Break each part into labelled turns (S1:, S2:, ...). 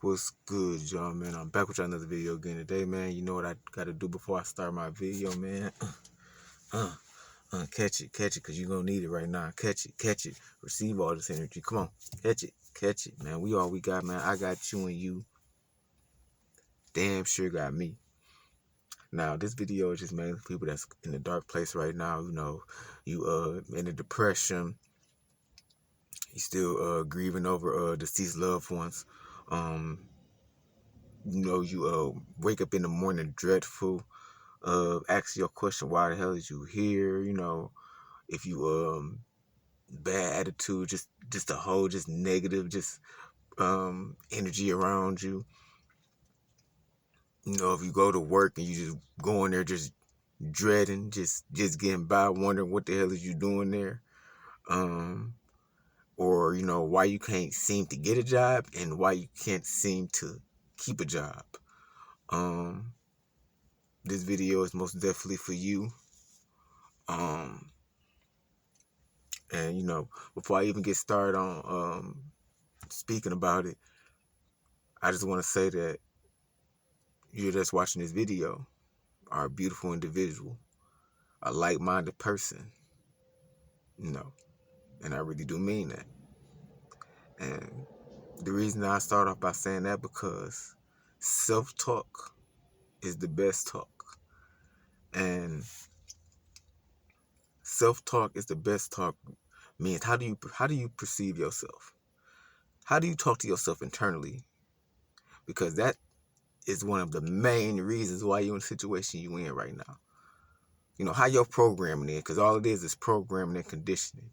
S1: What's good, y'all, man? I'm back with y'all another video again today, man. You know what I gotta do before I start my video, man? Catch it, because you're gonna need it right now. Catch it. Receive all this energy. Come on, catch it, man. We all we got, man. I got you and you. Damn sure got me. Now, this video is just mainly for people that's in a dark place right now. You know, you in a depression. You still grieving over deceased loved ones. You know, you wake up in the morning dreadful, ask your question, why the hell is you here? You know, if you bad attitude, just a whole just negative, just energy around you. You know, if you go to work and you just go in there just dreading, just getting by, wondering what the hell is you doing there. Or, you know, why you can't seem to get a job and why you can't seem to keep a job. This video is most definitely for you. And, you know, before I even get started on speaking about it, I just want to say that you're just watching this video are a beautiful individual, a like-minded person, you know, and I really do mean that. And the reason I start off by saying that because self-talk is the best talk. And self-talk is the best talk means how do you perceive yourself? How do you talk to yourself internally? Because that is one of the main reasons why you're in the situation you're in right now. You know, how your programming is, because all it is programming and conditioning.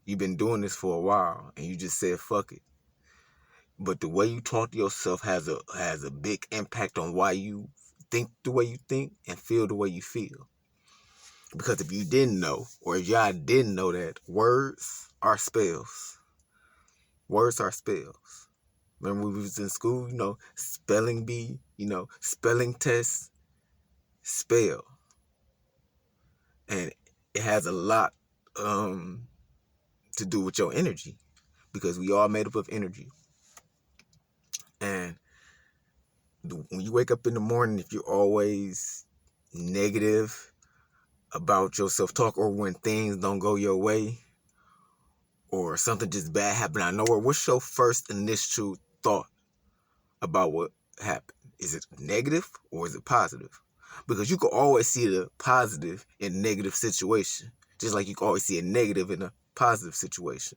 S1: You've been doing this for a while and you just said fuck it. But the way you talk to yourself has a big impact on why you think the way you think and feel the way you feel. Because if you didn't know, or if y'all didn't know that, words are spells. Words are spells. Remember when we was in school, you know, spelling bee, you know, spelling test, spell. And it has a lot to do with your energy, because we all made up of energy. And when you wake up in the morning, if you're always negative about your self-talk, or when things don't go your way, or something just bad happened out of nowhere, what's your first initial thought about what happened? Is it negative or is it positive? Because you can always see the positive in a negative situation, just like you can always see a negative in a positive situation.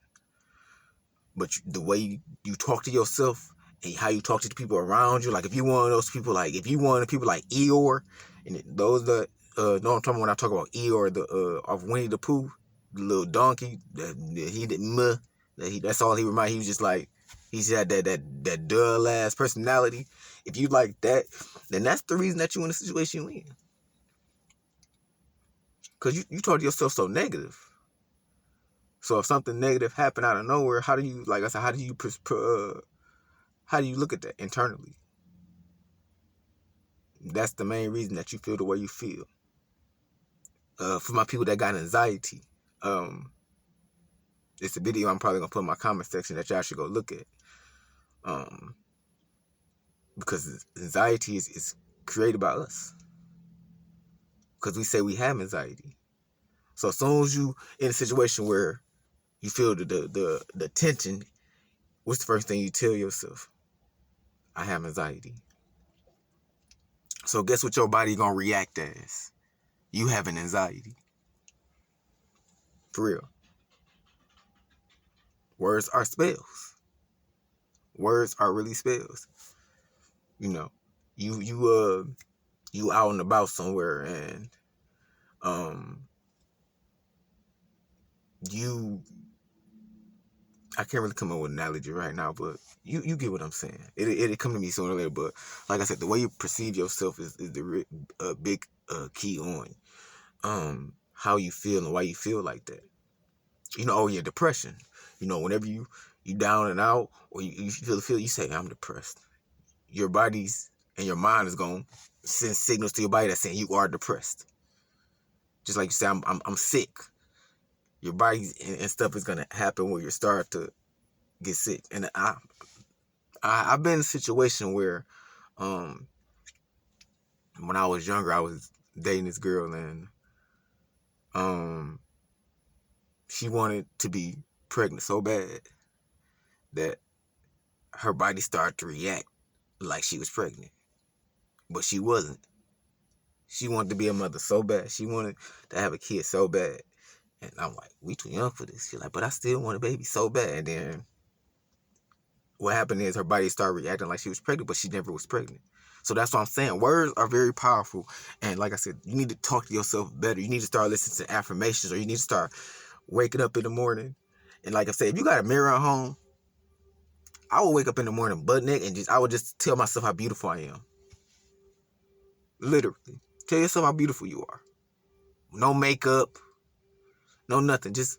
S1: But the way you talk to yourself and how you talk to the people around you, like if you one of those people, like if you one of the people like Eeyore, and those that know what I'm talking about when I talk about Eeyore, the of Winnie the Pooh, the little donkey that's all he reminded. He was just like, he just had that dull ass personality. If you like that, then that's the reason that you in the situation you in. Cause you talk to yourself so negative. So if something negative happened out of nowhere, how do you, like I said, how do you look at that internally? That's the main reason that you feel the way you feel. For my people that got anxiety, it's a video I'm probably gonna put in my comment section that y'all should go look at. Because anxiety is created by us. Because we say we have anxiety. So as soon as you in a situation where you feel the tension, what's the first thing you tell yourself? I have anxiety. So guess what your body gonna react as? You have an anxiety. For real. Words are spells. Words are really spells. You know, you out and about somewhere and I can't really come up with an analogy right now, but you get what I'm saying. It'll come to me sooner or later. But like I said, the way you perceive yourself is the big key on how you feel and why you feel like that. You know, your depression. You know, whenever you down and out, or you feel, you say, I'm depressed. Your body's and your mind is going to send signals to your body that's saying you are depressed. Just like you say, I'm sick. Your body and stuff is going to happen where you start to get sick. And I've been in a situation where, when I was younger, I was dating this girl, and she wanted to be pregnant so bad that her body started to react like she was pregnant, but she wasn't. She wanted to be a mother so bad. She wanted to have a kid so bad. And I'm like, we too young for this. She's like, but I still want a baby so bad. And then what happened is her body started reacting like she was pregnant, but she never was pregnant. So that's what I'm saying. Words are very powerful. And like I said, you need to talk to yourself better. You need to start listening to affirmations, or you need to start waking up in the morning. And like I said, if you got a mirror at home, I would wake up in the morning butt naked and I would just tell myself how beautiful I am. Literally. Tell yourself how beautiful you are. No makeup, no nothing. Just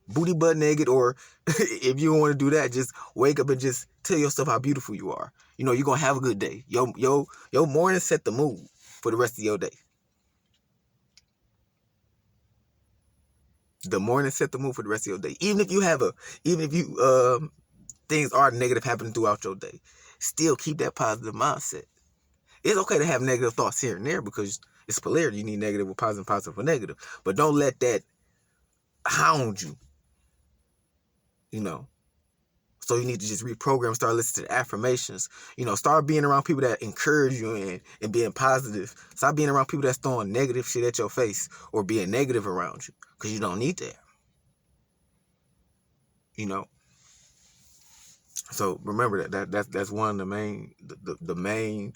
S1: booty butt naked, or if you don't want to do that, just wake up and just tell yourself how beautiful you are. You know, you're going to have a good day. Your morning set the mood for the rest of your day. The morning set the mood for the rest of your day. Even if things are negative happening throughout your day, still keep that positive mindset. It's okay to have negative thoughts here and there because it's polarity. You need negative with positive, positive with negative. But don't let that hound you, you know. So you need to just reprogram, start listening to affirmations. You know, start being around people that encourage you and being positive. Stop being around people that's throwing negative shit at your face or being negative around you, because you don't need that. You know. So remember that's one of the main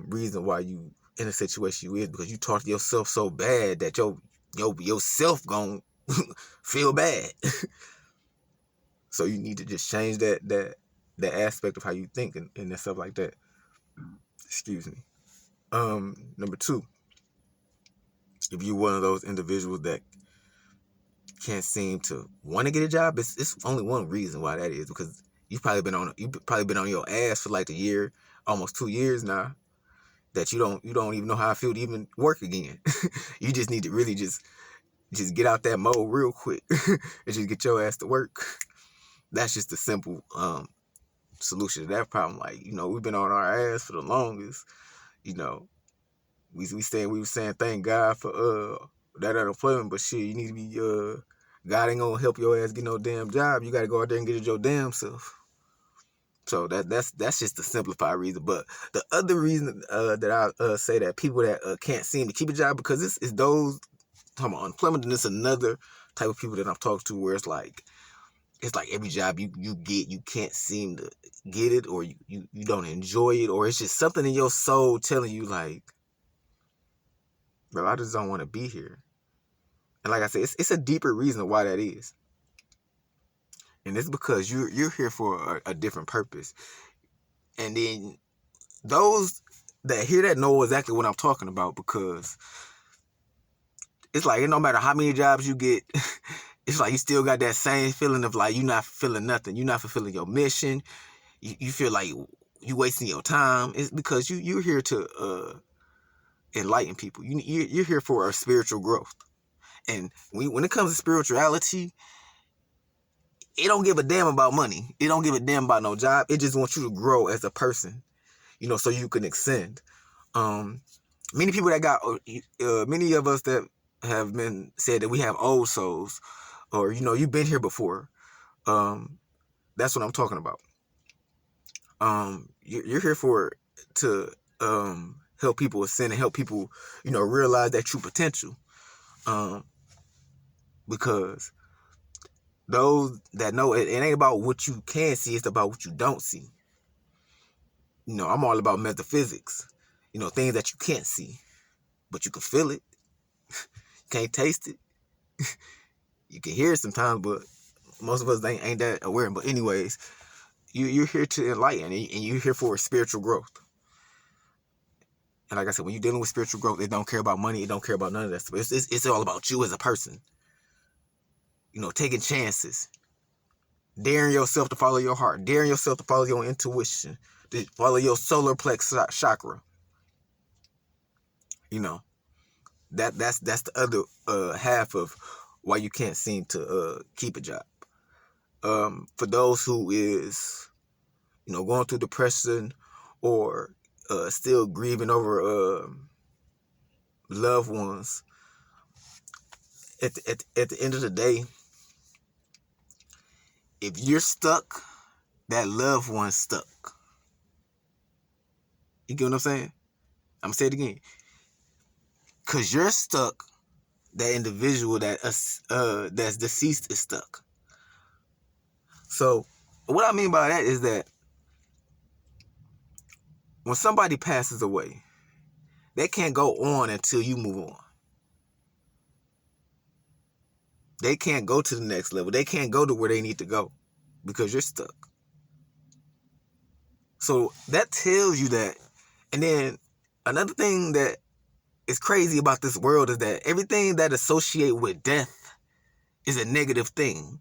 S1: reason why you in a situation you is, because you talk to yourself so bad that yourself gonna feel bad. So you need to just change that aspect of how you think and stuff like that. Excuse me. Number 2, if you're one of those individuals that can't seem to want to get a job, it's only one reason why that is, because you've probably been on your ass for like a year, almost 2 years now, that you don't even know how I feel to even work again. You just need to really just get out that mode real quick and just get your ass to work. That's just a simple solution to that problem. Like, you know, we've been on our ass for the longest. You know, we were saying thank God for that unemployment, but shit, you need to be God ain't gonna help your ass get no damn job. You gotta go out there and get it your damn self. So that's just the simplified reason. But the other reason that I say that people that can't seem to keep a job, because it's those talking about unemployment, and it's another type of people that I'm talking to where it's like every job you get, you can't seem to get it, or you don't enjoy it, or it's just something in your soul telling you like, bro, I just don't want to be here. And like I said, it's a deeper reason why that is. And it's because you're here for a different purpose. And then those that hear that know exactly what I'm talking about, because it's like, no matter how many jobs you get, it's like you still got that same feeling of like you're not fulfilling nothing. You're not fulfilling your mission. You feel like you wasting your time. It's because you're here to enlighten people. You're here for a spiritual growth. And when it comes to spirituality, it don't give a damn about money. It don't give a damn about no job. It just wants you to grow as a person, you know, so you can ascend. Many people that got, many of us that have been said that we have old souls, or, you know, you've been here before. That's what I'm talking about. You're here to help people ascend and help people, you know, realize that true potential. Because those that know it ain't about what you can see, it's about what you don't see. You know, I'm all about metaphysics. You know, things that you can't see, but you can feel it. Can't taste it. You can hear it sometimes, but most of us ain't that aware. But anyways, you're here to enlighten, and you're here for spiritual growth. And like I said, when you're dealing with spiritual growth, it don't care about money. It don't care about none of that stuff. It's all about you as a person. You know, taking chances. Daring yourself to follow your heart. Daring yourself to follow your intuition. To follow your solar plex chakra. You know, that's the other half of why you can't seem to keep a job. For those who is going through depression, or still grieving over loved ones. At the end of the day, if you're stuck, that loved one's stuck. You get what I'm saying? I'm gonna say it again. Cause you're stuck, that individual that's deceased is stuck. So what I mean by that is that when somebody passes away, they can't go on until you move on. They can't go to the next level. They can't go to where they need to go because you're stuck. So that tells you that. And then another thing that is crazy about this world is that everything that associates with death is a negative thing.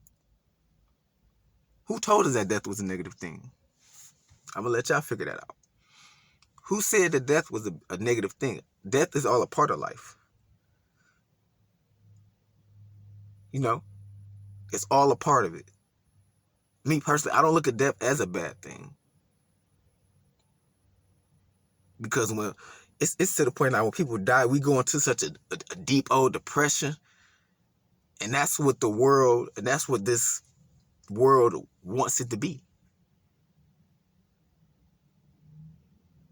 S1: Who told us that death was a negative thing? I'm going to let y'all figure that out. Who said that death was a negative thing? Death is all a part of life. It's all a part of it. Me personally, I don't look at death as a bad thing. Because when it's to the point now when people die, we go into such a deep old depression. And that's what this world wants it to be.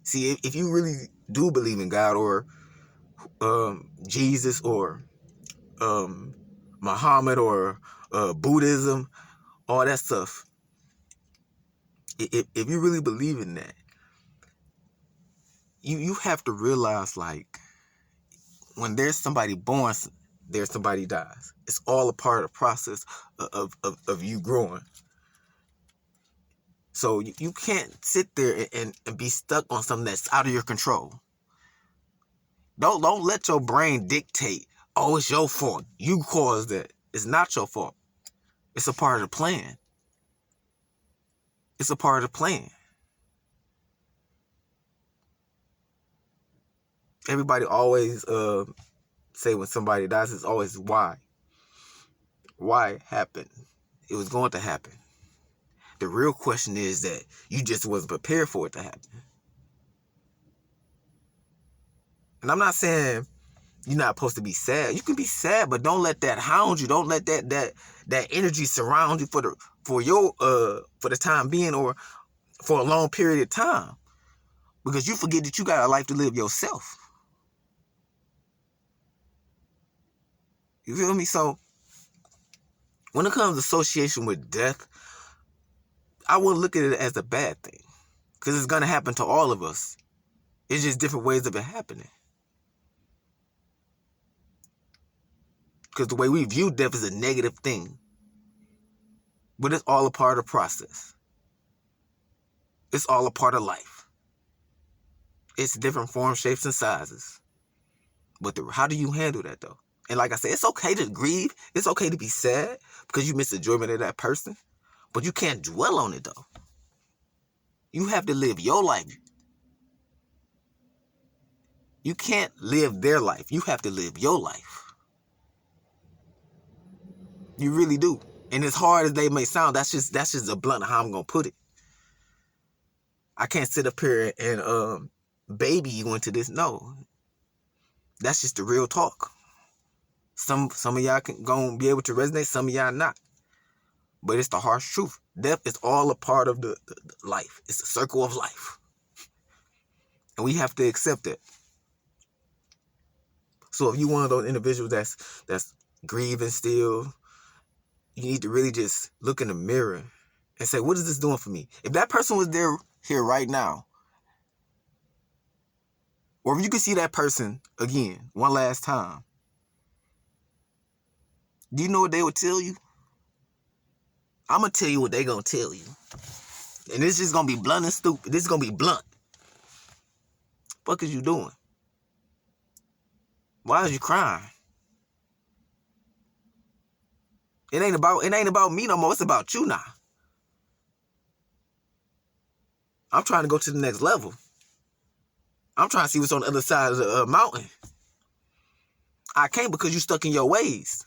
S1: See, if you really do believe in God or Jesus or Muhammad or Buddhism, all that stuff, if you really believe in that, you have to realize, like, when there's somebody born, there's somebody dies. It's all a part of the process of you growing. So you can't sit there and be stuck on something that's out of your control. Don't let your brain dictate, oh, it's your fault. You caused that. It's not your fault. It's a part of the plan. It's a part of the plan. Everybody always say when somebody dies, it's always why. Why it happened? It was going to happen. The real question is that you just wasn't prepared for it to happen. And I'm not saying you're not supposed to be sad. You can be sad, but don't let that hound you. Don't let that energy surround you for the time being or for a long period of time. Because you forget that you got a life to live yourself. You feel me? So when it comes to association with death, I wouldn't look at it as a bad thing. Because it's going to happen to all of us. It's just different ways of it happening. Because the way we view death is a negative thing. But it's all a part of the process. It's all a part of life. It's different forms, shapes, and sizes. But how do you handle that, though? And like I said, it's okay to grieve. It's okay to be sad because you miss the enjoyment of that person. But you can't dwell on it, though. You have to live your life. You can't live their life. You have to live your life. You really do. And as hard as they may sound, that's just a blunt of how I'm going to put it. I can't sit up here and baby you into this. No. That's just the real talk. Some of y'all gonna be able to resonate, some of y'all not. But it's the harsh truth. Death is all a part of the life. It's a circle of life. And we have to accept it. So if you're one of those individuals that's grieving still, you need to really just look in the mirror and say, what is this doing for me? If that person was here right now, or if you could see that person again, one last time, do you know what they would tell you? I'm going to tell you what they're going to tell you. And this is going to be blunt and stupid. This is going to be blunt. What is you doing? Why are you crying? It ain't about me no more. It's about you now. I'm trying to go to the next level. I'm trying to see what's on the other side of the mountain. I can't because you stuck in your ways.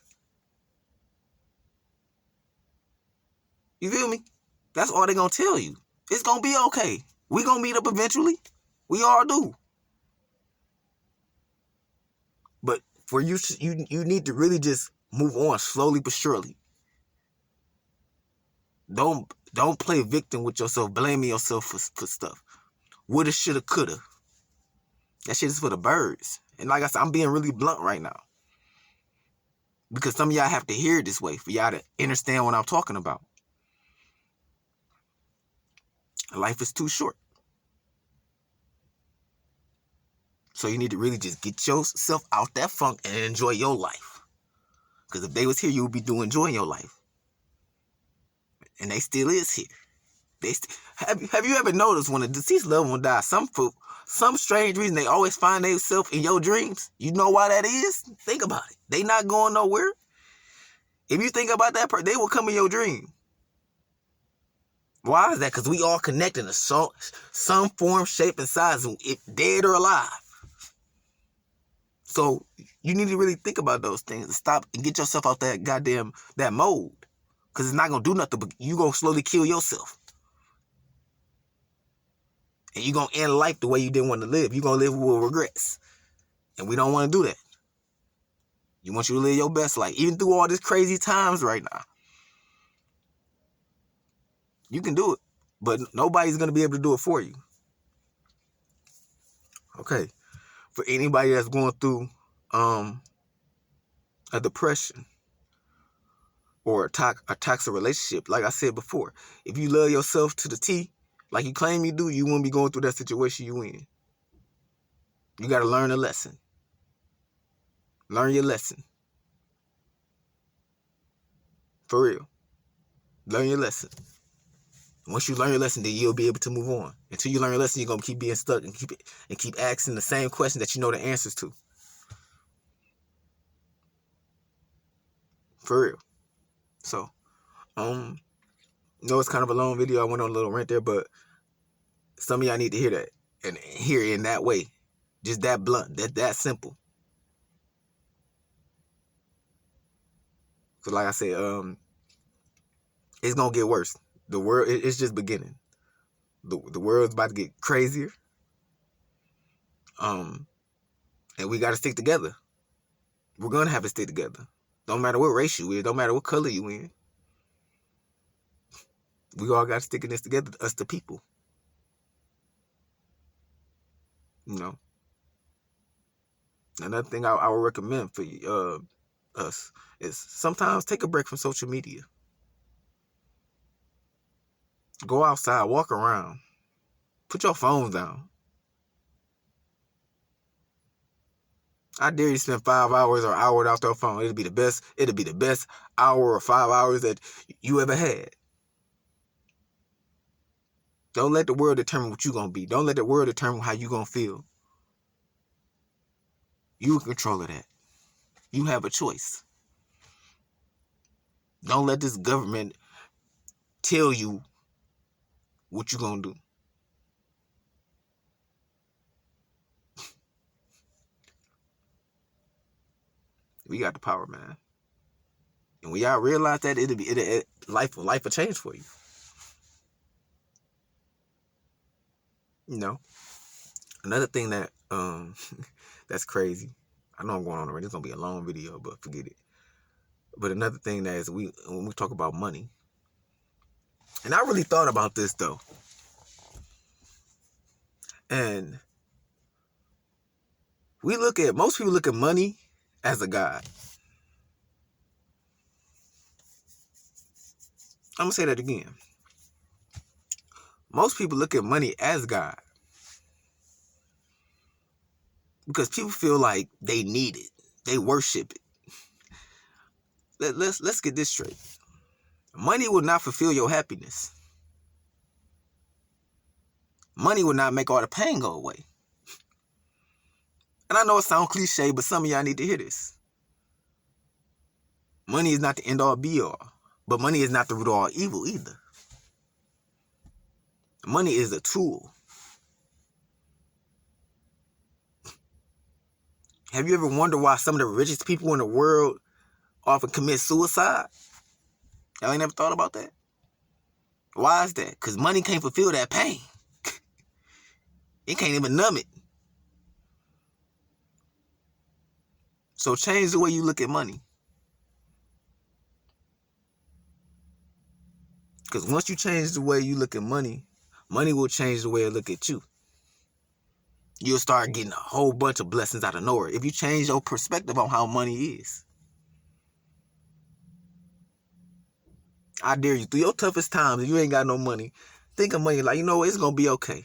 S1: You feel me? That's all they're going to tell you. It's going to be okay. We going to meet up eventually. We all do. But for you need to really just move on slowly but surely. Don't play victim with yourself, blaming yourself for stuff. Woulda, shoulda, coulda. That shit is for the birds. And like I said, I'm being really blunt right now. Because some of y'all have to hear it this way for y'all to understand what I'm talking about. Life is too short. So you need to really just get yourself out that funk and enjoy your life. Because if they was here, you would be enjoying your life. And they still is here. Have you ever noticed when a deceased loved one dies, for some strange reason they always find themselves in your dreams? You know why that is? Think about it. They not going nowhere. If you think about that person, they will come in your dream. Why is that? Because we all connect in some form, shape, and size, if dead or alive. So you need to really think about those things and stop and get yourself out that mode. Because it's not going to do nothing, but you're going to slowly kill yourself. And you're going to end life the way you didn't want to live. You're going to live with regrets. And we don't want to do that. You want you to live your best life, even through all these crazy times right now. You can do it, but nobody's going to be able to do it for you. Okay. For anybody that's going through a depression or a toxic relationship, like I said before, if you love yourself to the T, like you claim you do, you won't be going through that situation you in. You got to learn a lesson. Learn your lesson. For real. Learn your lesson. Once you learn your lesson, then you'll be able to move on. Until you learn your lesson, you're gonna keep being stuck and keep asking the same question that you know the answers to. For real. So, it's kind of a long video. I went on a little rant there, but some of y'all need to hear that and hear it in that way. Just that blunt, that simple. Cause like I said, it's gonna get worse. The world, it's just beginning. The world's about to get crazier. And we gotta stick together. We're gonna have to stick together. Don't matter what race you in, don't matter what color you in. We all gotta stick in this together, us the people. You know. Another thing I would recommend for us is sometimes take a break from social media. Go outside, walk around. Put your phones down. I dare you to spend 5 hours or an hour without your phone. It'll be the best hour or 5 hours that you ever had. Don't let the world determine what you're going to be. Don't let the world determine how you're going to feel. You in control of that. You have a choice. Don't let this government tell you what you're going to do. We got the power, man. And when y'all realize that, life will change for you. You know, another thing that that's crazy. I know I'm going on already. It's gonna be a long video, but forget it. But another thing that is when we talk about money, and I really thought about this though, and most people look at money as a god. I'm gonna say that again. Most people look at money as God because people feel like they need it, they worship it. Let's get this straight. Money will not fulfill your happiness. Money will not make all the pain go away. And I know it sounds cliche, but some of y'all need to hear this. Money is not the end all be all, but money is not the root of all evil either. Money is a tool. Have you ever wondered why some of the richest people in the world often commit suicide? Y'all ain't never thought about that? Why is that? Because money can't fulfill that pain. It can't even numb it. So change the way you look at money. Because once you change the way you look at money, money will change the way it look at you. You'll start getting a whole bunch of blessings out of nowhere if you change your perspective on how money is. I dare you, through your toughest times, if you ain't got no money, think of money like, you know what, it's going to be okay.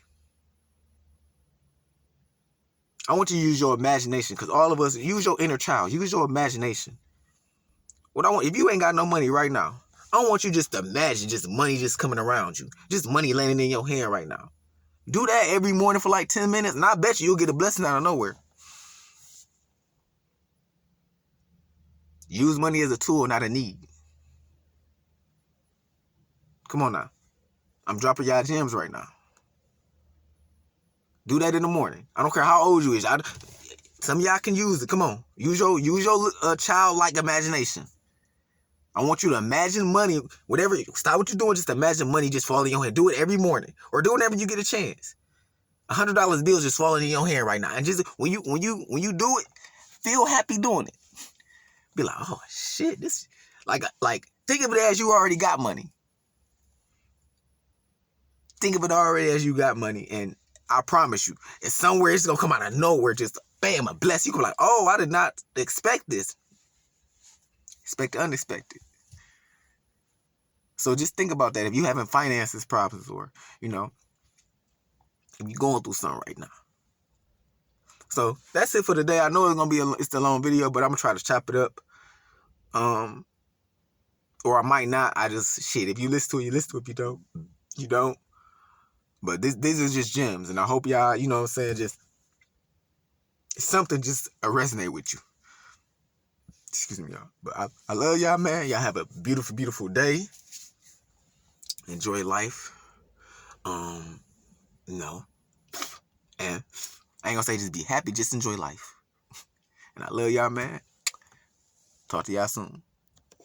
S1: I want you to use your imagination, because all of us, use your inner child. Use your imagination. If you ain't got no money right now, I don't want you just to imagine just money just coming around you. Just money landing in your hand right now. Do that every morning for like 10 minutes, and I bet you'll get a blessing out of nowhere. Use money as a tool, not a need. Come on now. I'm dropping y'all gems right now. Do that in the morning. I don't care how old you is. Some of y'all can use it. Come on. Use your childlike imagination. I want you to imagine money, whatever. Stop what you're doing. Just imagine money just falling in your hand. Do it every morning, or do it whenever you get a chance. $100 bills just falling in your hand right now, and just when you do it, feel happy doing it. Be like, oh shit, this like think of it as you already got money. Think of it already as you got money, and I promise you, it's somewhere it's gonna come out of nowhere, just bam, a bless. You go like, oh, I did not expect this. Expect the unexpected. So just think about that. If you having finances problems, or if you're going through something right now. So that's it for today. I know it's gonna be it's a long video, but I'm gonna try to chop it up. Or I might not. If you listen to it, you listen to it. If you don't, you don't. But these are just gems, and I hope y'all, you know what I'm saying, just something just resonate with you. Excuse me, y'all. But I love y'all, man. Y'all have a beautiful, beautiful day. Enjoy life. And I ain't gonna say just be happy, just enjoy life. And I love y'all, man. Talk to y'all soon.